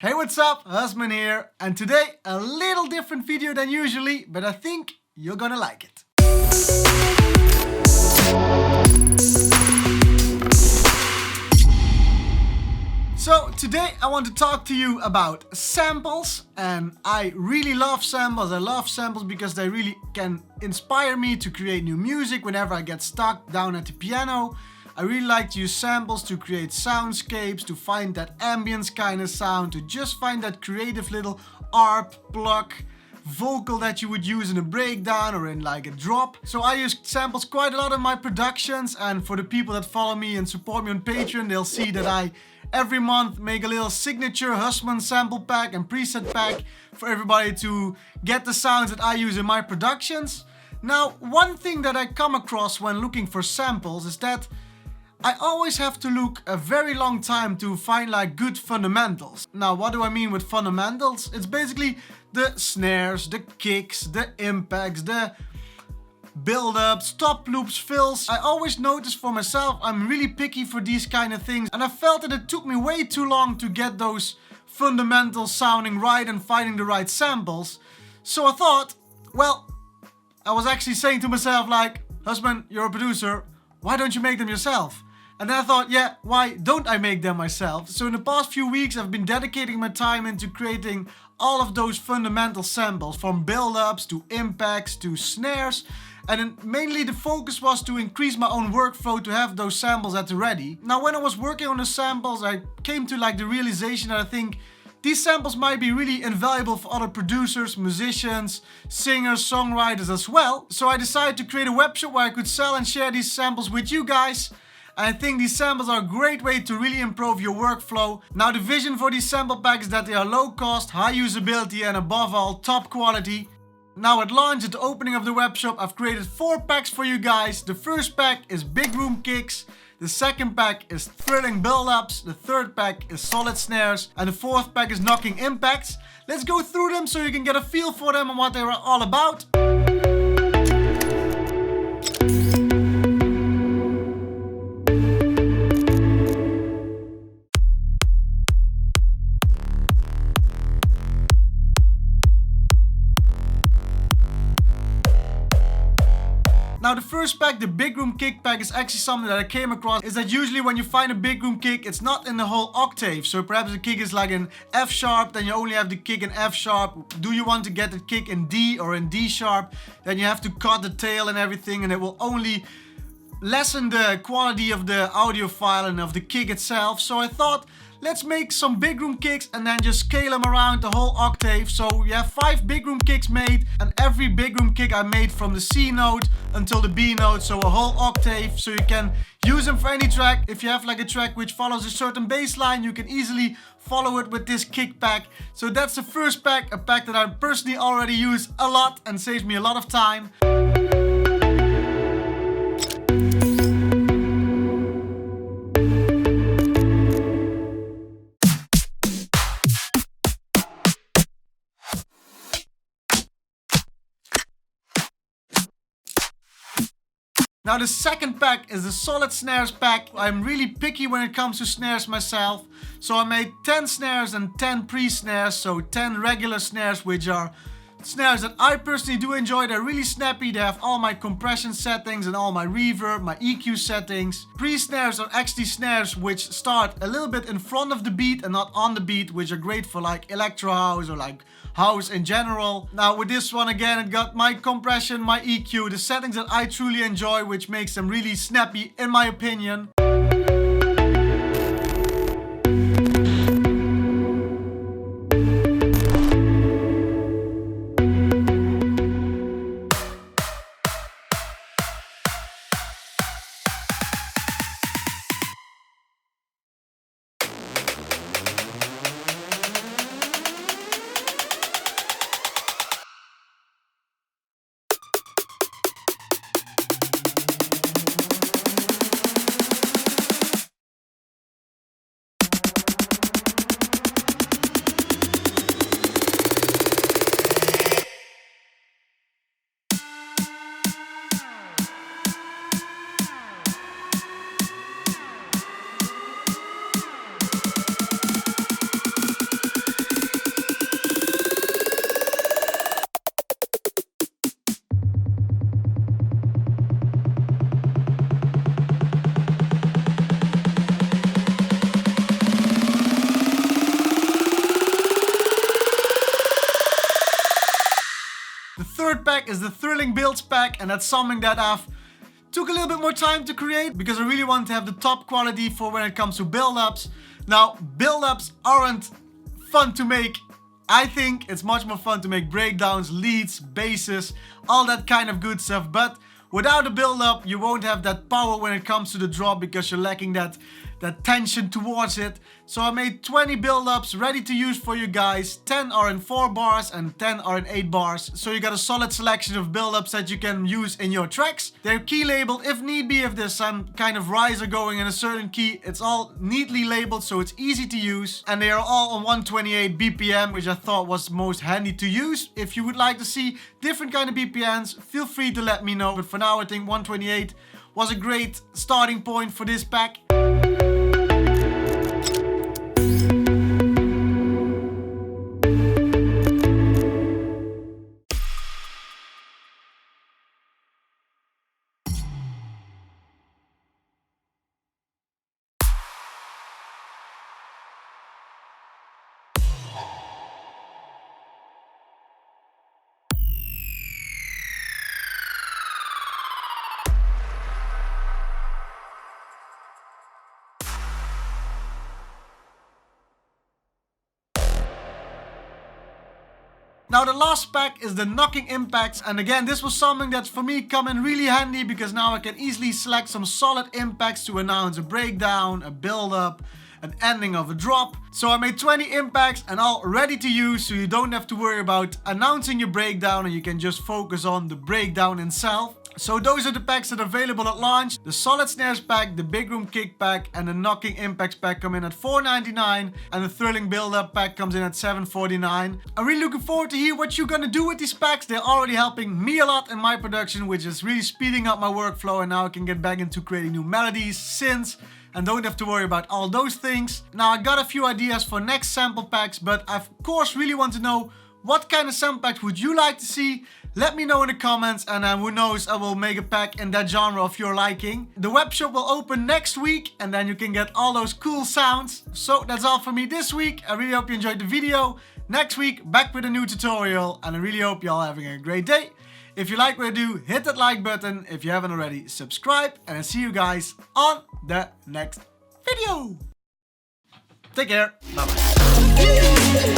Hey, what's up? Husman here, and today a little different video than usually, but I think you're gonna like it. So today I want to talk to you about samples, and I really love samples. I love samples because they really can inspire me to create new music whenever I get stuck down at the piano. I really like to use samples to create soundscapes, to find that ambience kind of sound, to just find that creative little arp, pluck, vocal that you would use in a breakdown or in like a drop. So I use samples quite a lot in my productions, and for the people that follow me and support me on Patreon, they'll see that I every month make a little signature Husman sample pack and preset pack for everybody to get the sounds that I use in my productions. Now, one thing that I come across when looking for samples is that I always have to look a very long time to find like good fundamentals. Now, what do I mean with fundamentals? It's basically the snares, the kicks, the impacts, the build-ups, top loops, fills. I always notice for myself I'm really picky for these kind of things, and I felt that it took me way too long to get those fundamentals sounding right and finding the right samples. So I thought, well, I was actually saying to myself like, Husman, you're a producer, why don't you make them yourself? And then I thought, yeah, why don't I make them myself? So in the past few weeks I've been dedicating my time into creating all of those fundamental samples, from build-ups to impacts to snares. And then mainly the focus was to increase my own workflow to have those samples at the ready. Now when I was working on the samples, I came to like the realization that I think these samples might be really invaluable for other producers, musicians, singers, songwriters as well. So I decided to create a webshop where I could sell and share these samples with you guys. I think these samples are a great way to really improve your workflow. Now the vision for these sample packs is that they are low cost, high usability, and above all top quality. Now at launch, at the opening of the webshop, I've created 4 packs for you guys. The first pack is big room kicks. The second pack is thrilling build-ups. The third pack is solid snares. And the fourth pack is knocking impacts. Let's go through them so you can get a feel for them and what they are all about. Now the first pack, the big room kick pack, is actually something that I came across. Is that usually when you find a big room kick, it's not in the whole octave. So perhaps the kick is like in F sharp, then you only have the kick in F sharp. Do you want to get the kick in D or in D sharp? Then you have to cut the tail and everything, and it will only lessen the quality of the audio file and of the kick itself. So I thought, let's make some big room kicks and then just scale them around the whole octave. So we have 5 big room kicks made, and every big room kick I made from the C note until the B note, so a whole octave. So you can use them for any track. If you have like a track which follows a certain bass line, you can easily follow it with this kick pack. So that's the first pack, a pack that I personally already use a lot and saves me a lot of time. Now the second pack is the solid snares pack. I'm really picky when it comes to snares myself. So I made 10 snares and 10 pre-snares. So 10 regular snares, which are snares that I personally do enjoy. They're really snappy. They have all my compression settings and all my reverb, my EQ settings. Pre-snares are actually snares which start a little bit in front of the beat and not on the beat, which are great for like electro house or like house in general. Now with this one again, it got my compression, my EQ, the settings that I truly enjoy, which makes them really snappy in my opinion. pack is the Thrilling Builds pack, and that's something that I've took a little bit more time to create because I really want to have the top quality for when it comes to build-ups. Now, build-ups aren't fun to make. I think it's much more fun to make breakdowns, leads, basses, all that kind of good stuff. But without a build-up, you won't have that power when it comes to the drop because you're lacking that tension towards it. So I made 20 build-ups ready to use for you guys. 10 are in 4 bars and 10 are in 8 bars. So you got a solid selection of build-ups that you can use in your tracks. They're key labeled if need be. If there's some kind of riser going in a certain key, it's all neatly labeled so it's easy to use. And they are all on 128 BPM, which I thought was most handy to use. If you would like to see different kind of BPMs, feel free to let me know. But for now, I think 128 was a great starting point for this pack. Now the last pack is the knocking impacts, and again this was something that's for me come in really handy because now I can easily select some solid impacts to announce a breakdown, a build up, an ending of a drop. So I made 20 impacts and all ready to use, so you don't have to worry about announcing your breakdown and you can just focus on the breakdown itself. So those are the packs that are available at launch. The Solid Snares pack, the Big Room Kick pack and the Knocking Impacts pack come in at $4.99 and the Thrilling Build Up pack comes in at $7.49. I'm really looking forward to hear what you're gonna do with these packs. They're already helping me a lot in my production, which is really speeding up my workflow, and now I can get back into creating new melodies, synths, and don't have to worry about all those things. Now I got a few ideas for next sample packs, but I of course really want to know what kind of sample packs would you like to see? Let me know in the comments, and who knows, I will make a pack in that genre of your liking. The webshop will open next week and then you can get all those cool sounds. So that's all for me this week. I really hope you enjoyed the video. Next week back with a new tutorial, and I really hope you're all having a great day. If you like what I do, hit that like button. If you haven't already, subscribe, and I'll see you guys on the next video. Take care. Bye bye.